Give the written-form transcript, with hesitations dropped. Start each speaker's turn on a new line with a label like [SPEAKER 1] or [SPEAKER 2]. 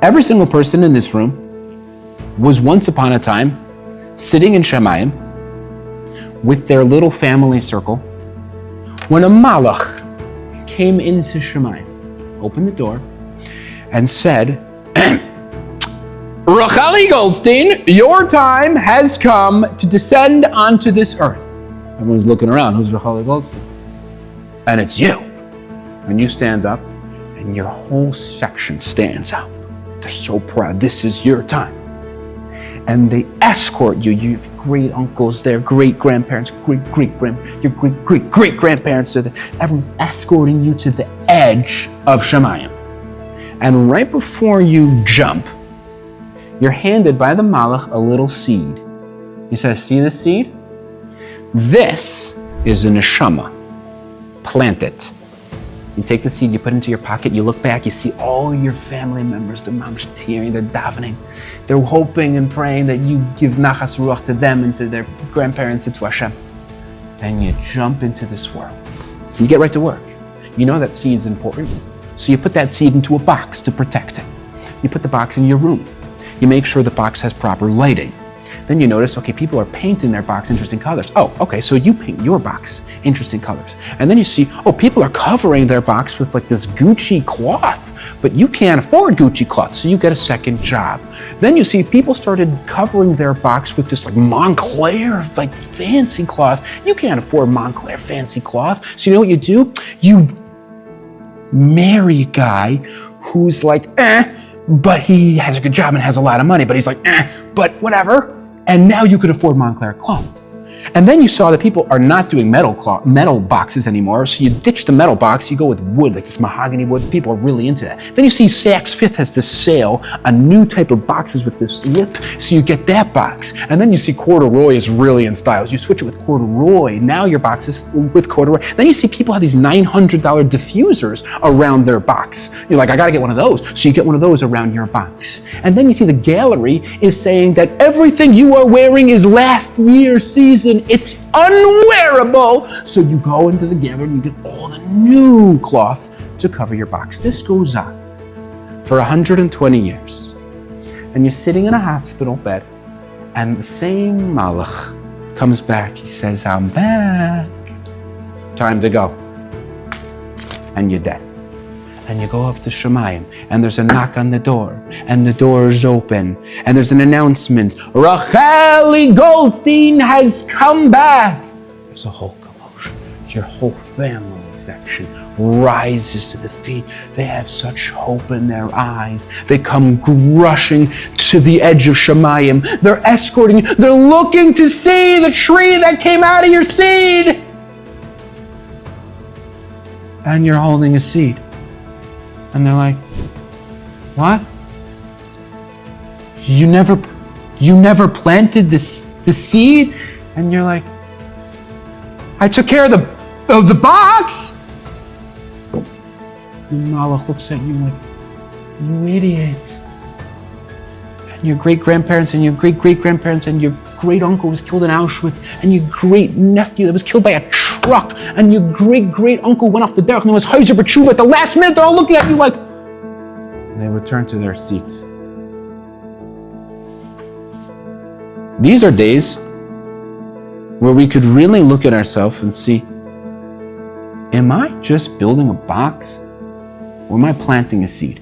[SPEAKER 1] Every single person in this room was once upon a time sitting in Shemayim with their little family circle when a malach came into Shemayim, opened the door, and said, Racheli Goldstein, your time has come to descend onto this earth. Everyone's looking around, who's Racheli Goldstein? And it's you. And you stand up, and your whole section stands up. They're so proud. This is your time. And they escort you. You have great uncles there, great grandparents, your great grandparents are there. Everyone's escorting you to the edge of Shemayim. And right before you jump, you're handed by the malach a little seed. He says, see this seed? This is a neshama. Plant it. You take the seed, you put it into your pocket, you look back, you see all your family members, they're mamshatiri, they're davening. They're hoping and praying that you give nachas ruach to them and to their grandparents and to Hashem. And you jump into this world. You get right to work. You know that seed's important, so you put that seed into a box to protect it. You put the box in your room. You make sure the box has proper lighting. Then you notice, okay, people are painting their box interesting colors. Oh, okay, so you paint your box interesting colors. And then you see, oh, people are covering their box with like this Gucci cloth, but you can't afford Gucci cloth, so you get a second job. Then you see people started covering their box with this like Montclair, like fancy cloth. You can't afford Montclair fancy cloth, so you know what you do? You marry a guy who's like, but he has a good job and has a lot of money, but he's like, but whatever. And now you could afford Montclair cloth. And then you saw that people are not doing metal boxes anymore, so you ditch the metal box, you go with wood, like this mahogany wood. People are really into that. Then you see Saks Fifth has this sale, a new type of boxes with this lip, so you get that box. And then you see corduroy is really in style. You switch it with corduroy, now your box is with corduroy. Then you see people have these $900 diffusers around their box. You're like, I gotta get one of those. So you get one of those around your box. And then you see the gallery is saying that everything you are wearing is last year's season. It's unwearable. So you go into the gallery and you get all the new cloth to cover your box. This goes on for 120 years. And you're sitting in a hospital bed and the same malach comes back. He says, I'm back. Time to go. And you're dead. And you go up to Shemayim, and there's a knock on the door, and the door is open, and there's an announcement, Racheli Goldstein has come back. There's a whole commotion. Your whole family section rises to the feet. They have such hope in their eyes. They come rushing to the edge of Shemayim. They're escorting you. They're looking to see the tree that came out of your seed. And you're holding a seed. And they're like, what? You never planted the seed? And you're like, I took care of the box. And Malach looks at you like, you idiot. And your great-grandparents and your great-great-grandparents and your great-uncle was killed in Auschwitz, and your great-nephew that was killed by a truck, and your great-great-uncle went off the derech and was Heiser B'tshuva at the last minute. They're all looking at you like, and they return to their seats. These are days where we could really look at ourselves and see, am I just building a box or am I planting a seed?